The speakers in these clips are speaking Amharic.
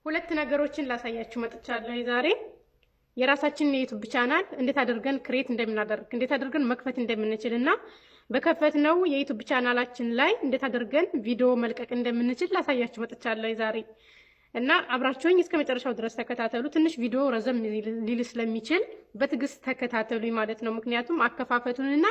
ሁለት ነገሮችን ላሳያችሁ መጥቻለሁ ዛሬ። የራሳችንን የዩቲዩብ ቻናል እንዴት አድርገን ክሬት እንደምናደርግ እንዴት አድርገን መክፈት እንደምንችል እና በከፈትነው የዩቲዩብ ቻናላችን ላይ እንዴት አድርገን ቪዲዮ መልቀቅ እንደምንችል ላሳያችሁ መጥቻለሁ ዛሬ እና አብራችሁኝ እስከ መጨረሻው ድረስ ተከታተሉ። ትንሽ ቪዲዮ ረዘም ሊል ስለሚችል በትዕግስት ተከታተሉኝ ማለት ነው። ምክንያቱም አከፋፈቱንና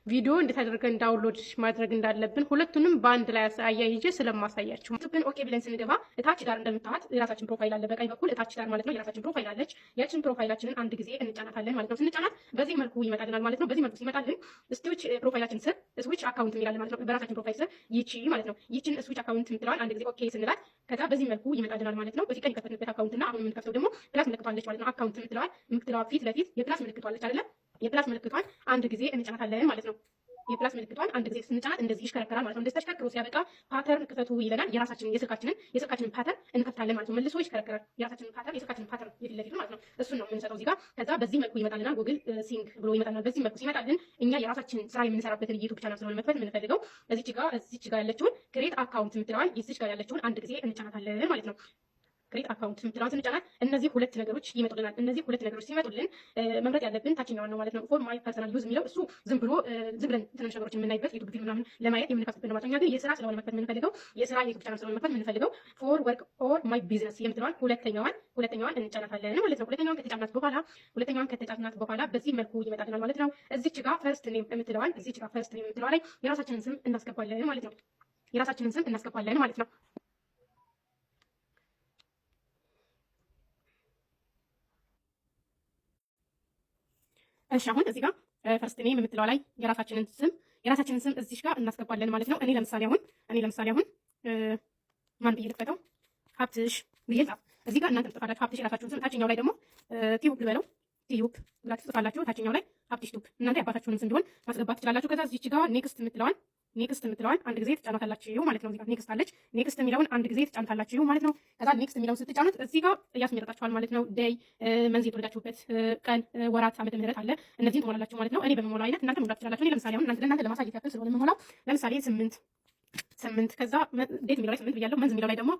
ቪዲዮ እንዴት አድርገን ዳውንሎድ ማድረግ እንዳለብን ሁለቱንም በአንድ ላይ አያይዤ ስለማሳያችሁ። ዩቲዩብን ኦኬ ብለን ስንገባ እታች ዳር እንደምታዩት የራሳችን ፕሮፋይል አለ። በቀኝ በኩል እታች ዳር ማለት ነው የራሳችን ፕሮፋይል አለች። ያችን ፕሮፋይላችንን አንድ ጊዜ እንጫናታለን ማለት ነው። ስንጫናት በዚህ መልኩ ይመጣልናል ማለት ነው። በዚህ መልኩ ሲመጣልን ስዊች ፕሮፋይላችን ስር ስዊች አካውንት የሚላለን ማለት ነው። በራሳችን ፕሮፋይል ስር ይቺ ማለት ነው ይቺን ስዊች አካውንት የምትለዋል አንድ ጊዜ ኦኬ ስንላት ከዛ በዚህ መልኩ ይመጣልናል ማለት ነው። በፊት ቀን የከፈትንበት አካውንት እና አሁን የምንከፍተው ደግሞ ፕላስ ምልክቷለች ማለት ነው። አካውንት የምትለዋ ፊት ለፊት የፕላስ ምልክቷለች አይደለ? የፕላስ ምልክቷን አንድ ጊዜ እንጫናታለን ማለት ነው። የፕላስ ምልክቷን አንድ ጊዜ ስንጫናት እንደዚህ ይሽከረከራል ማለት ነው። እንደዚህ ተሽከርክሮ ሲያበቃ ፓተርን ክፈቱ ይለናል። የስልካችንን ፓተርን እንከፍታለን ማለት ነው። መልሶ ይሽከረከራል። የስልካችንን ፓተርን የፊት ለፊት ማለት ነው። እሱን ነው የምንሰጠው እዚህ ጋር። ከዛ በዚህ መልኩ ይመጣልናል። ጉግል ሲንክ ብሎ ይመጣልናል። በዚህ መልኩ ሲመጣልን እኛ የራሳችን ስራ የምንሰራበትን ዩቲዩብ ቻናል ስለሆነ መክፈት የምንፈልገው እዚች ጋር ያለችውን ክሬት አካውንት የምትለዋል እዚች ጋር ያለችውን አንድ ጊዜ እንጫናታለን ማለት ነው። ክሬት አካውንት የምትለዋን ስንጫናት እነዚህ ሁለት ነገሮች ይመጡልናል። እነዚህ ሁለት ነገሮች ሲመጡልን መምረጥ ያለብን ታችኛውን ነው ማለት ነው። ፎር ማይ ፐርሰናል ዩዝ የሚለው እሱ ዝም ብለን ትንሽ ነገሮችን የምናይበት ዩቲዩብ ፊልም ምናምን ለማየት የምንከፍትበት ነው ማለት ነው። እኛ ግን የስራ ስለሆነ መክፈት የምንፈልገው የስራ ዩቲዩብ ቻናል ስለሆነ መክፈት የምንፈልገው ፎር ወርክ ኦር ማይ ቢዝነስ የምትለዋን ሁለተኛዋን እንጫናታለን ማለት ነው። ሁለተኛዋን ከተጫናት በኋላ በዚህ መልኩ ይመጣልናል ማለት ነው። እዚች ጋር ፈርስት ኔም የምትለዋ ላይ የራሳችንን ስም እናስገባለን ማለት ነው። እሺ አሁን እዚህ ጋር ፈርስት ኔም የምትለው ላይ የራሳችንን ስም እዚህ ጋር እናስገባለን ማለት ነው። እኔ ለምሳሌ አሁን ማን ብዬ ልክፈተው? ሀብትሽ ብዬ ጻፍ። እዚህ ጋር እናንተ ትጽፋላችሁ ሀብትሽ የራሳችሁን ስም። ታችኛው ላይ ደግሞ ቲዩብ ልበለው፣ ቲዩብ ብላችሁ ትጽፋላችሁ። ታችኛው ላይ ሀብትሽ ቲዩብ እናንተ የአባታችሁንም ስም ቢሆን ማስገባት ትችላላችሁ። ከዛ እዚህ ጋር ኔክስት የምትለዋን አንድ ጊዜ ትጫናታላችሁ ማለት ነው። እዚህ ጋር ኔክስት አለች። ኔክስት የሚለውን አንድ ጊዜ ትጫናታላችሁ ማለት ነው። ከዛ ኔክስት የሚለውን ስትጫኑት እዚህ ጋር ያስመርጣችኋል ማለት ነው። ዴይ መንዝ የተወለዳችሁበት ቀን፣ ወራት፣ ዓመተ ምህረት አለ። እነዚህን ትሞላላችሁ ማለት ነው። እኔ በመሞላው አይነት እናንተ መሙላት ትችላላችሁ። እኔ ለምሳሌ አሁን ለእናንተ ለማሳየት ያክል ስለሆነ የምሞላው ለምሳሌ 8 ከዛ ዴት የሚለው ላይ 8 ብያለሁ። መንዝ የሚለው ላይ ደግሞ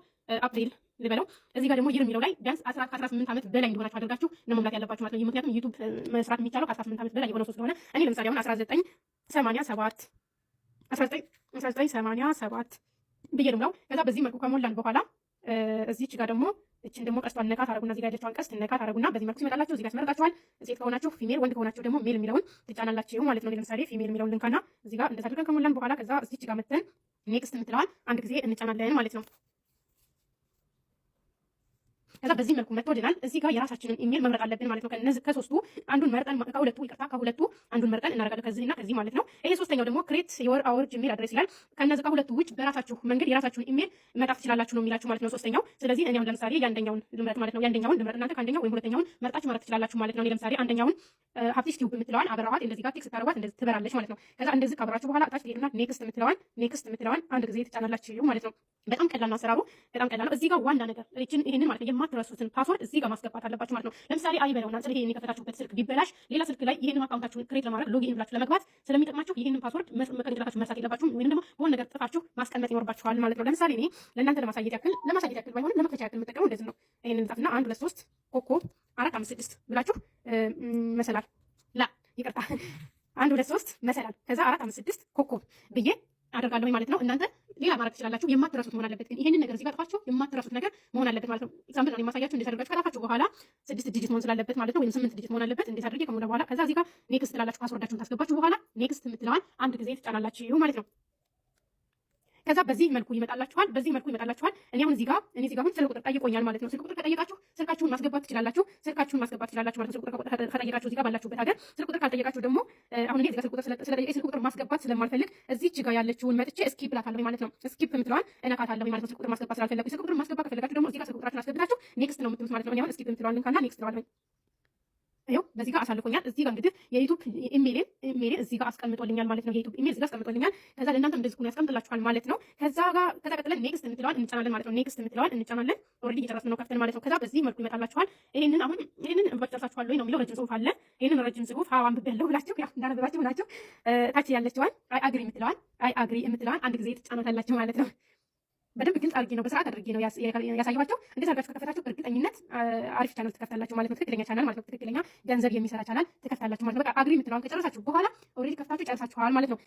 አፕሪል ልበለው። እዚህ ጋር ደግሞ ይር የሚለው ላይ ቢያንስ 18 ዓመት በላይ እንደሆናችሁ አድርጋችሁ ነው መሙላት ያለባችሁ ማለት ነው። ምክንያቱም ዩቲዩብ መስራት የሚቻለው ከ18 ዓመት በላይ የሆነ ሰው ስለሆነ እኔ ለምሳሌ አሁን 1987 ብዬ ነው። ከዛ በዚህ መልኩ ከሞላን በኋላ እዚች ጋር ደግሞ እችን ደግሞ ቀስቷን ነካ ታረጉና እዚህ ጋር ያለችውን ቀስት ነካ ታረጉና በዚህ መልኩ ሲመጣላችሁ እዚህ ጋር ያስመርጣችኋል። ሴት ከሆናችሁ ፊሜል፣ ወንድ ከሆናችሁ ደግሞ ሜል የሚለውን ትጫናላችሁ ማለት ነው። ለምሳሌ ፊሜል የሚለውን ልንካና እዚህ ጋር እንደዛ አድርገን ከሞላን በኋላ ከዛ እዚች ጋር መተን ኔክስት የምትለዋል አንድ ጊዜ እንጫናለን ማለት ነው። ከዛ በዚህ መልኩ መጥቶልናል። እዚህ ጋር የራሳችንን ኢሜል መምረጥ አለብን ማለት ነው። ከሶስቱ አንዱን መርጠን ከሁለቱ አንዱን መርጠን እናደርጋለን ከዚህና ከዚህ ማለት ነው። ይሄ ሶስተኛው ደግሞ ክሬት የወር አወር ጂሜል አድሬስ ይላል። ከነዚህ ከሁለቱ ውጭ በራሳችሁ መንገድ የራሳችሁን ኢሜል መጣፍ ትችላላችሁ ነው የሚላችሁ ማለት ነው ሶስተኛው። ስለዚህ እኔ አሁን ለምሳሌ የአንደኛውን ልምረጥ ማለት ነው። የአንደኛውን ልምረጥ፣ እናንተ ከአንደኛው ወይም ሁለተኛውን መርጣችሁ ማድረግ ትችላላችሁ ማለት ነው። እኔ ለምሳሌ አንደኛውን ሀብትሽ ቲዩብ የምትለዋን አበራዋት፣ እንደዚህ ጋር ቴክስት ታደርጓት እንደዚህ ትበራለች ማለት ነው። ከዛ እንደዚህ ካበራችሁ በኋላ ታች ትሄዱና ኔክስት የምትለዋን አንድ ጊዜ ትጫናላችሁ ማለት ነው። በጣም ቀላል ነው አሰራሩ፣ በጣም ቀላል ነው። እዚህ ጋር ዋና ነገር ይሄንን ማለት ነው የማትረሱትን ፓስወርድ እዚህ ጋር ማስገባት አለባችሁ ማለት ነው። ለምሳሌ አይበለውና ስለ ይሄን የከፈታችሁበት ስልክ ቢበላሽ ሌላ ስልክ ላይ ይሄንን አካውንታችሁን ክሬት ለማድረግ ሎጊን ብላችሁ ለመግባት ስለሚጠቅማችሁ ይሄንን ፓስወርድ መቀደላችሁ መርሳት የለባችሁም፣ ወይንም ደግሞ በሆነ ነገር ጥፋችሁ ማስቀመጥ ይኖርባችኋል ማለት ነው። ለምሳሌ እኔ ለእናንተ ለማሳየት ያክል ባይሆንም ለመክፈቻ ያክል የምጠቀመው እንደዚህ ነው። ይሄንን ጻፍና 1 2 3 ኮኮብ 4 5 6 ብላችሁ መሰላል 1 2 3 መሰላል ከዛ 4 5 6 ኮኮብ ብዬ አደርጋለሁ ማለት ነው። እናንተ ሌላ ማድረግ ትችላላችሁ። የማትረሱት መሆን አለበት ግን ይሄንን ነገር እዚህ ጋር ጥፋችሁ የማትረሱት ነገር መሆን አለበት ማለት ነው። ኤግዛምፕል ነው የማሳያችሁ። እንዴት አድርጋችሁ ከጣፋችሁ በኋላ 6 ዲጂት መሆን ስላለበት ማለት ነው፣ ወይም 8 ዲጂት መሆን አለበት። እንዴት አድርጌ ከሞላ በኋላ ከዛ እዚህ ጋር ኔክስት ትላላችሁ። ፓስወርዳችሁን ታስገባችሁ በኋላ ኔክስት የምትለዋን አንድ ጊዜ ትጫናላችሁ ማለት ነው። ከዛ በዚህ መልኩ ይመጣላችኋል። እኔ አሁን እዚህ ጋር አሁን ስልክ ቁጥር ጠይቆኛል ማለት ነው። ስልክ ቁጥር ከጠየቃችሁ ስልካችሁን ማስገባት ትችላላችሁ ማለት ነው። ስልክ ቁጥር ከጠየቃችሁ እዚህ ጋር ባላችሁበት ሀገር፣ ስልክ ቁጥር ካልጠየቃችሁ ደግሞ አሁን እኔ እዚህ ጋር ስልክ ቁጥር ማስገባት ስለማልፈልግ እዚች ጋር ያለችውን መጥቼ ስኪፕ እላታለሁ ማለት ነው። ስኪፕ የምትለዋን እነካታለሁ ማለት ነው። ስልክ ቁጥር ማስገባት ስላልፈለኩ። ስልክ ቁጥር ማስገባት ከፈለጋችሁ ደግሞ እዚህ ጋር ስልክ ቁጥራችሁን አስገብታችሁ ኔክስት ነው የምትሉት ማለት ነው። እኔ አሁን ስኪፕ የምትለዋን ልንካና ኔክስት እለዋለሁ። ይኸው በዚህ ጋር አሳልፎኛል። እዚህ ጋር እንግዲህ የዩቲዩብ ኢሜል እዚህ ጋር አስቀምጦልኛል ማለት ነው። የዩቲዩብ ኢሜል እዚህ ጋር አስቀምጦልኛል። ከዛ ለእናንተ እንደዚህ ሆኖ ያስቀምጥላችኋል ማለት ነው። ከዛ ቀጥለን ኔክስት የምትለዋን እንጫናለን ማለት ነው። ኦልሬዲ እየጨረስን ነው ከፍተን ማለት ነው። ከዛ በዚህ መልኩ ይመጣላችኋል። ይሄንን ጨርሳችኋል ወይ ነው የሚለው። ረጅም ጽሁፍ አለ። ይሄንን ረጅም ጽሁፍ አንብቤያለሁ ብላችሁ ያው እንዳነበባችሁ ናችሁ። ታች ያለችዋን አይ አግሪ የምትለዋን አንድ ጊዜ ትጫናታላችሁ ማለት ነው። በደንብ ግልጽ አድርጌ ነው በስርዓት አድርጌ ነው ያሳየኋቸው። እንዴት አድርጋችሁ ከከፈታችሁ ማለት አሪፍ ቻናል ትከፍታላችሁ ማለት ነው። ትክክለኛ ቻናል ማለት ነው። ትክክለኛ ገንዘብ የሚሰራ ቻናል ትከፍታላችሁ ማለት ነው። በቃ አግሪ የምትለዋን ከጨረሳችሁ በኋላ ኦልሬዲ ከፍታችሁ ጨርሳችኋል ማለት ነው።